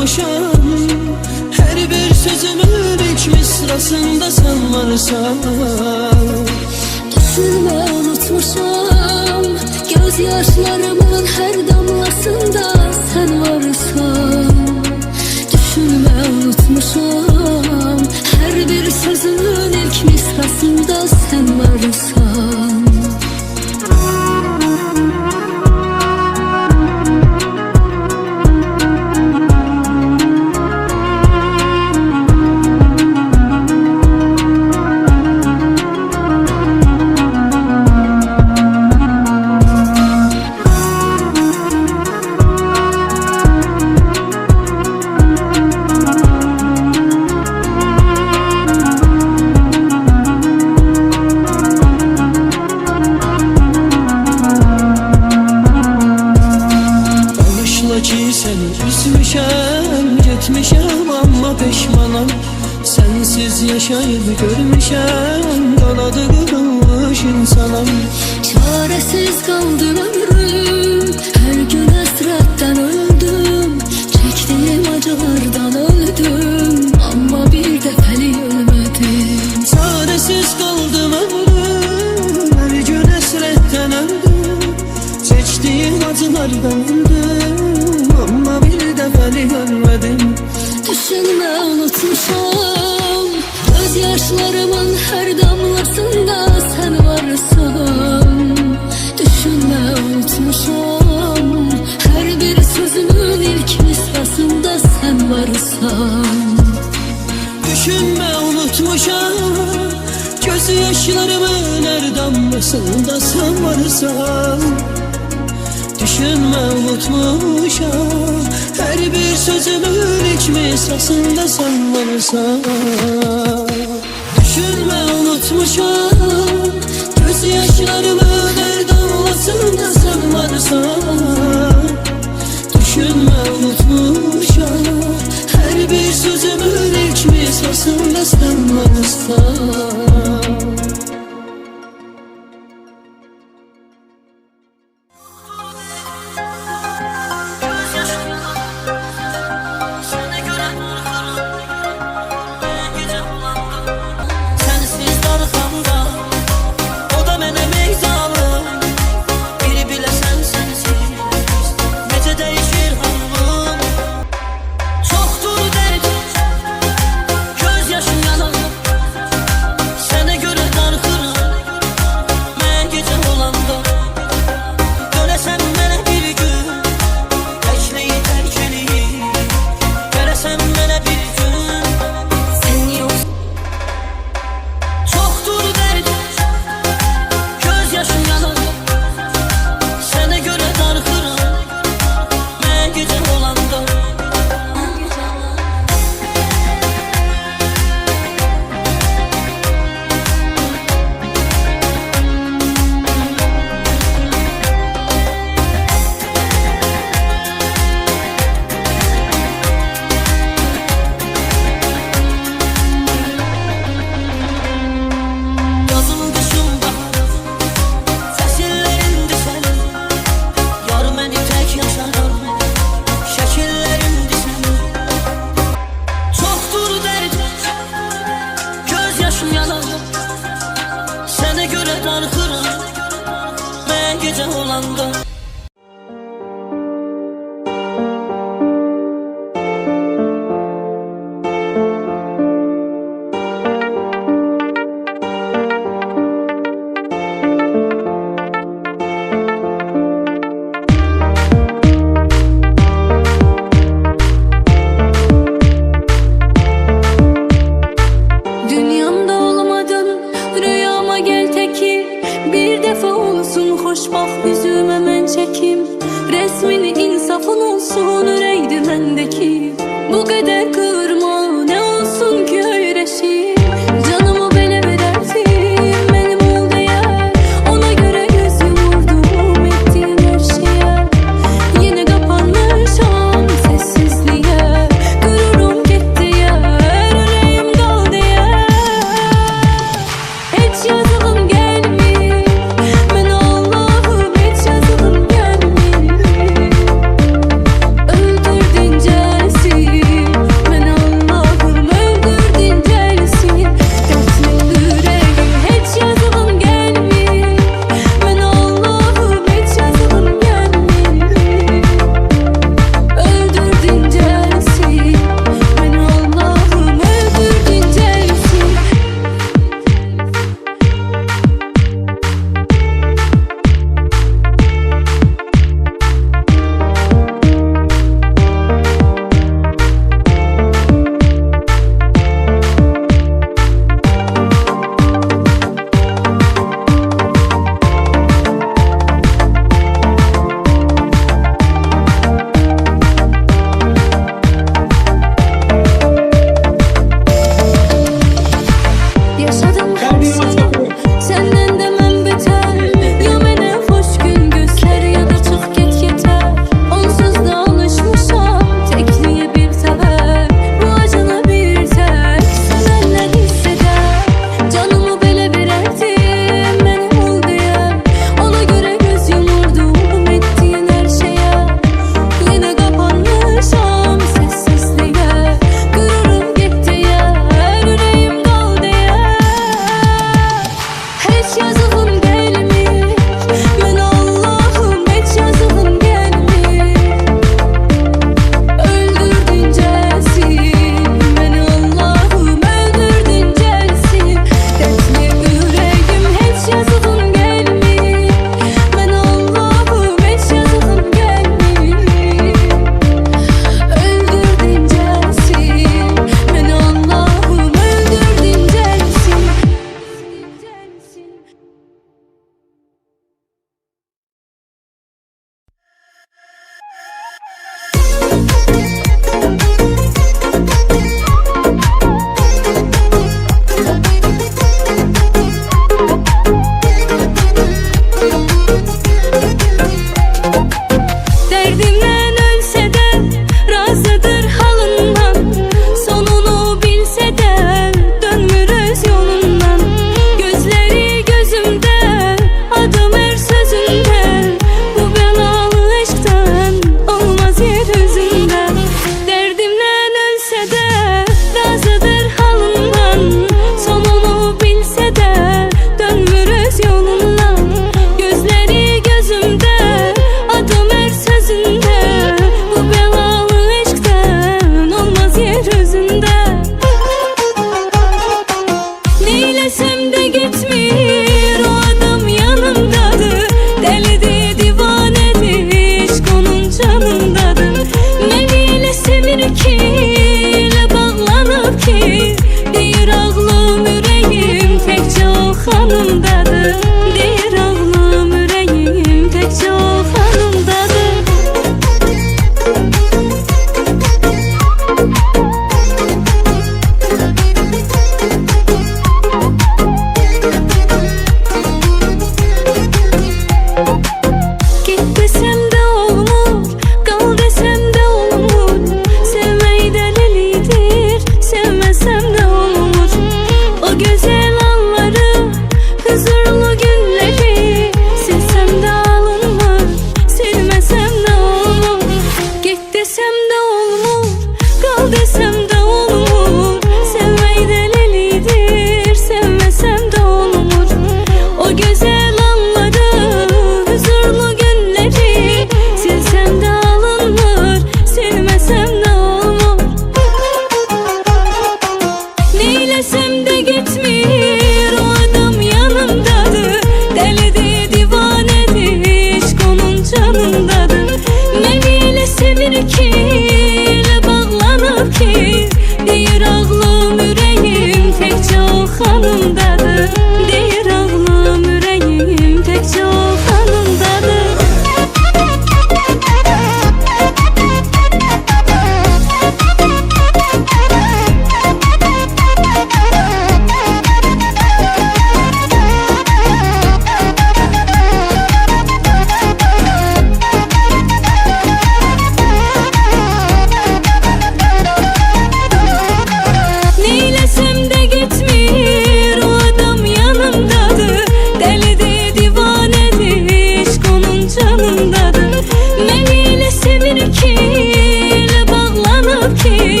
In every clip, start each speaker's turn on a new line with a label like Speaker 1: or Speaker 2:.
Speaker 1: unutmuşam. Her bir sözümün ilk mısrasında sen varsan.
Speaker 2: Düşünme unutmuşam, gözyaşlarımın her damlasında sen varsan. Düşünme unutmuşam, her bir sözümün ilk mısrasında sen varsan.
Speaker 1: Ki seni üzmüşəm, gitmişəm ama peşmanam. Sensiz yaşayıp görmüşəm, kanadı kırılmış insanam.
Speaker 2: Çaresiz kaldım ömrüm, her gün hasretten öldüm. Çektiğim acılardan öldüm, ama bir de feli ölmedim.
Speaker 1: Çaresiz kaldım ömrüm, her gün hasretten öldüm. Çektiğim acılardan öldüm, ama bir de feli ölmedim.
Speaker 2: Düşünme unutmuşam, gözyaşlarımın her damlasında sen varsan. Düşünme unutmuşam, her bir sözümün ilk mısrasında sen varsan.
Speaker 1: Düşünme unutmuşam, gözyaşlarımın her damlasında sen varsan. Düşünme unutmuşam, her bir sözümün ilk mısrasında sen varsan. Düşünme unutmuşam, gözyaşlarımın her damlasında sen varsan. Düşünme unutmuşam, her bir sözümün ilk mısrasında sen varsan.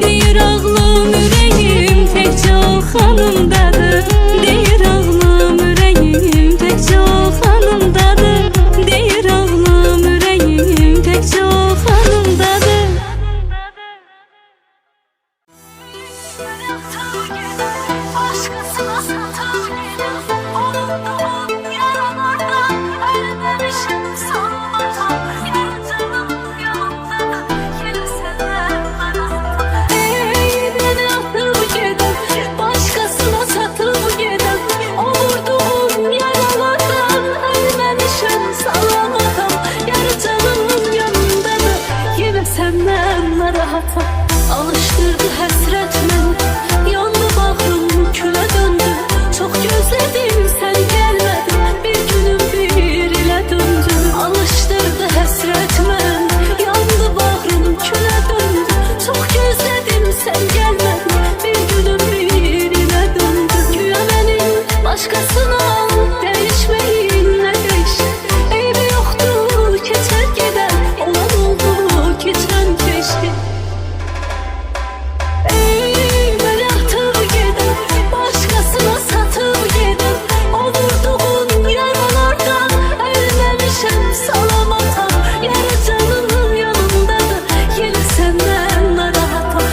Speaker 2: Deyir ağlım ürəyim təkcə o xanımdadır. Deyir ağlım ürəyim təkcə o xanımdadır. Deyir ağlım ürəyim təkcə o xanımdadır. Başkasına satıp gidip unuttuğum yaralardan ölmemişim sanmadan. Yarıcanım yanımdadır yine senden arasında. Beni atıp gidip başkasına satıp gidip o vurduğum yaralardan ölmemişim sanmadan. Yarıcanım yanımdadır yine senden narahatım. Alıştırdı həsrət məni, yandı bağrım külə döndü. Çox gözlədim sən gəlmədin, bir günüm bir ilə döndü. Alıştırdı həsrət məni, yandı bağrım külə döndü. Çox gözlədim sən gəlmədin, bir günüm bir ilə döndü. Güya mənim başqasına dəyişməyin nə dəyişir? Eybi yoxdur keçər gedər, olan oldu keçən keçdi. Beni atıp gidip başkasına satıp gidip o vurduğun yaralardan ölmemişim salamatam. Yarı canımın yanındadır yine senden narahatım.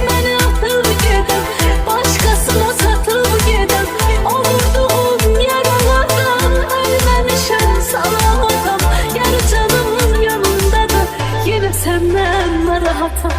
Speaker 2: Beni atıp gidip başkasına satıp gidip o vurduğun yaralardan ölmemişim salamatam. Yarı canımın yanındadır yine senden narahatım.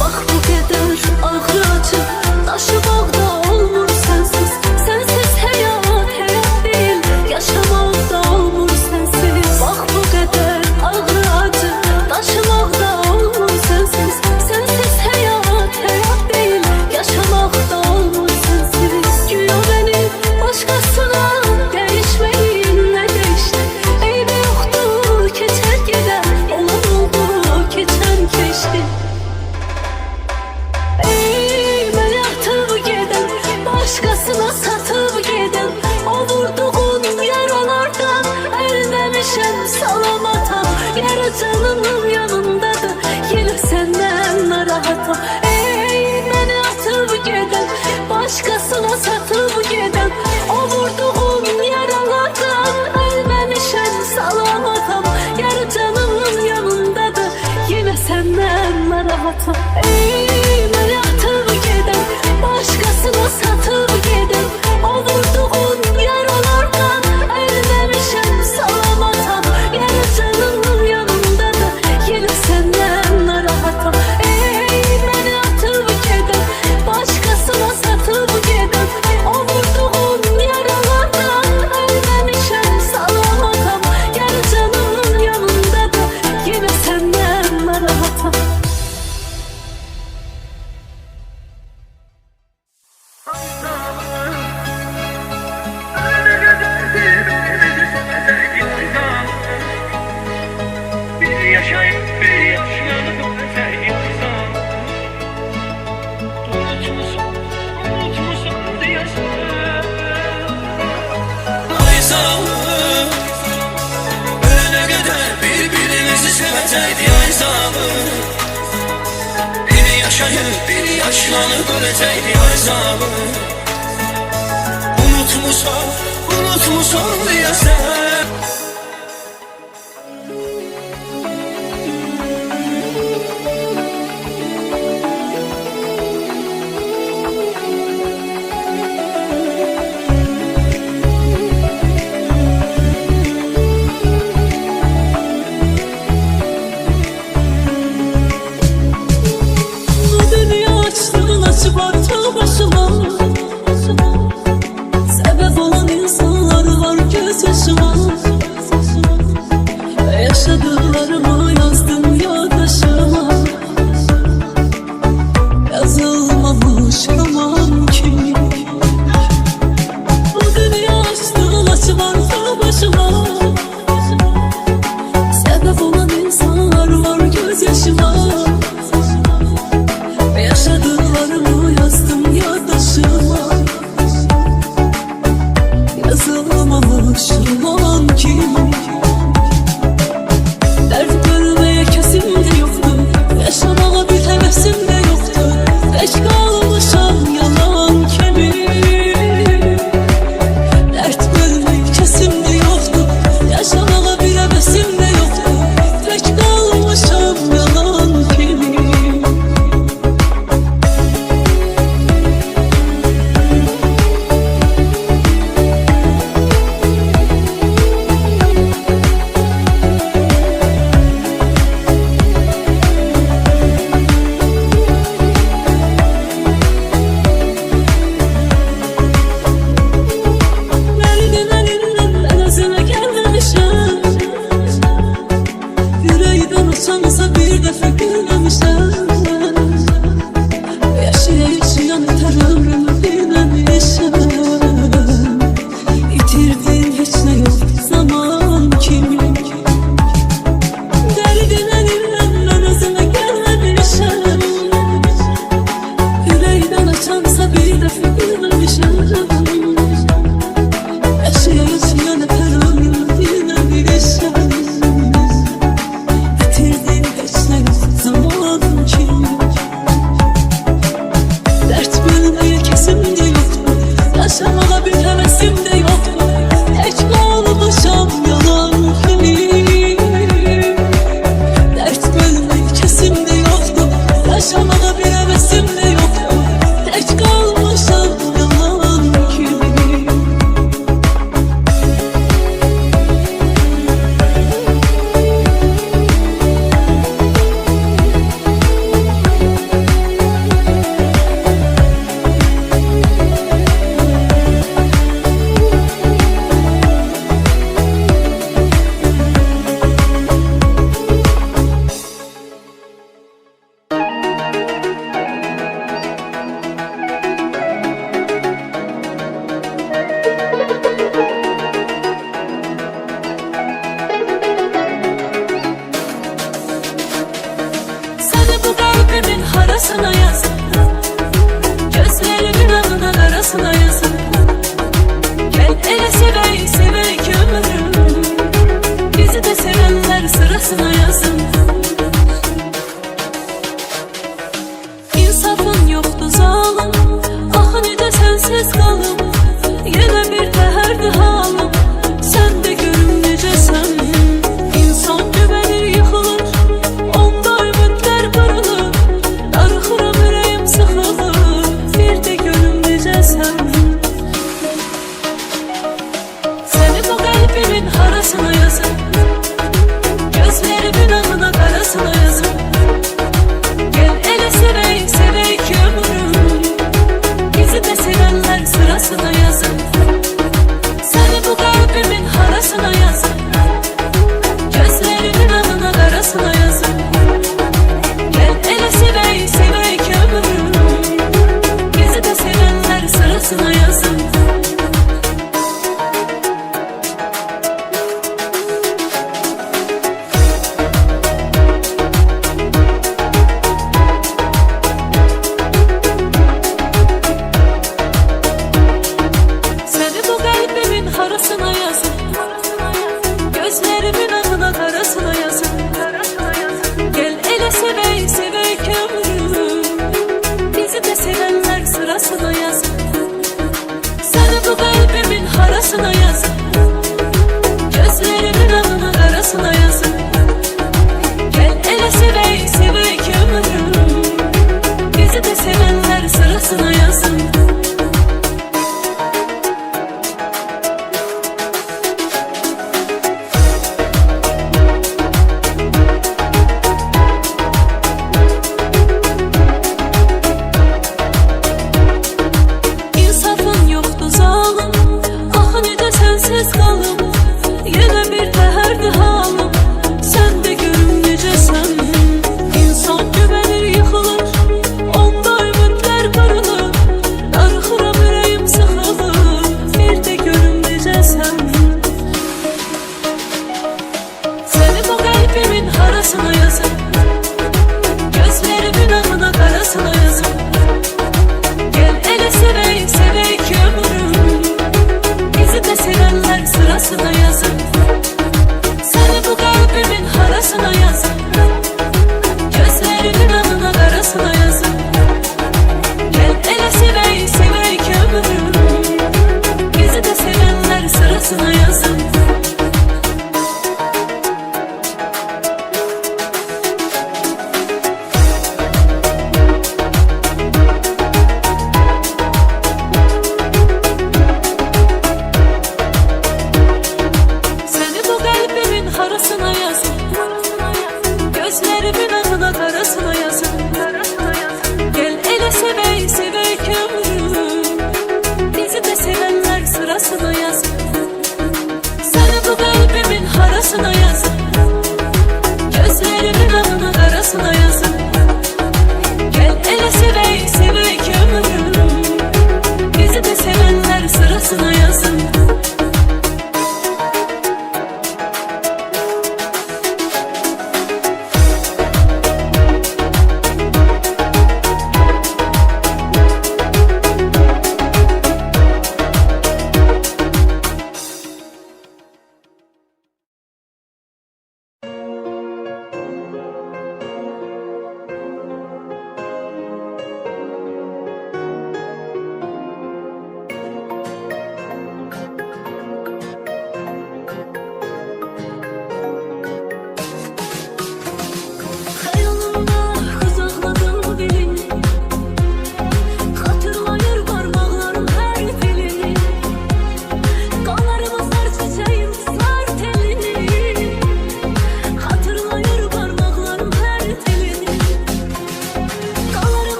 Speaker 2: Bak bu kadar ağrı acı taşımakta olmur sensiz. Sensiz hayat hayat değil, yaşamakta olmur sensiz. Bak bu kadar ağrı acı taşımakta olmur sensiz. Sensiz hayat hayat değil, yaşamakta olmur sensiz. Güya beni başkasına değişmeyin ne değişti? Eybi yoktu geçer gider, olan oldu geçen geçti. Beni atıp gidip başkasına satıp gidip o vurduğun yaralardan ölmemişim salamatam. Yarı canımın yanındadır yine senden narahatım. Beni atıp gidip başkasına satıp gidip o vurduğun yaralardan ölmemişim salamatam. Yarı canımın yanındadır yine senden narahatım. Beni atıp gidip başkasına satıp gidip o vurduğun yaralardan ölmemişim salamatam. Yarı canımın yanındadır yine senden narahatım. Beni atıp gidip başkasına satıp gidip o vurduğun yaralardan ölmemişim salamatam. Yarı canımın yanındadır yine senden narahatım.
Speaker 3: Bir yaşayıp bir yaşayanı sevdim insan. Unutmuşsun diyorsun.
Speaker 1: Ay zalim, ölene kadar birbirimizi sevecektik ay zalim. Bir yaşayıp bir yaşlanıp ölecektik ay zalim. Unutmuşsun diyesen.
Speaker 2: Sebep olan insanlar var göz yaşıma. Geç kalmışam yalan kimi. Dert bölmek kesimde yoktu, yaşamağa bir hevesimde yoktu. Geç kalmışam yalan kimi. Utansa bir defa gülmemişler. Yaşaya yaşayan yeter ömrümü bilmemişler. İtirdiğin hiç ne yok zaman kimin. Derdine dinlenmen özüne gelmemişler. Yüreğden açansa bir defa gülmemişler. Yaşaya yaşayan yeter ömrümü bilmemişler. Dert bölmeye kesimde yoktu, yaşamağa bir hevesimde yoktu. Geç kalmışam yalan kimi. Dert bölmeye kesimde yoktu, yaşamağa bir hevesimde yoktu. Geç kalmışam yalan kimi. Arasına yazın, gözlerimin anına arasına yazın. Gel ele sevey sevey ömrüm, bizi de sevenler sırasına yazın. İnsafın yoktu zalim, ah ne de sensiz kalım. Yine bir teherdi halim, sen de görün necesen. İnsan güvenir yıkılır, onda ümitler kırılır. Darıxıram ürəyim sıxılır, bir de gönlüm necəsən. Səni bu qəlbimin harasına yazın, gözlərimin anına qarasına yazın. Gel elə sevək, sevək ki ömrüm, bizi də sevənlər sırasına yazın. Səni bu qəlbimin harasına yazın, gözlərimin anına qarasına yazın. Gel elə sevək, sevək ömrüm, bizi də sevənlər sırasına yazın. Səni bu qəlbimin harasına yazın, gözlərimin anına qarasına yazın. Gel elə sevək, sevək ömrüm, bizi də sevənlər sırasına yazın. Səni bu qəlbimin harasına yazın, gözlərimin anına qarasına yazın. Gel elə sevək, sevək ömrüm, bizi də sevənlər sırasına yazın.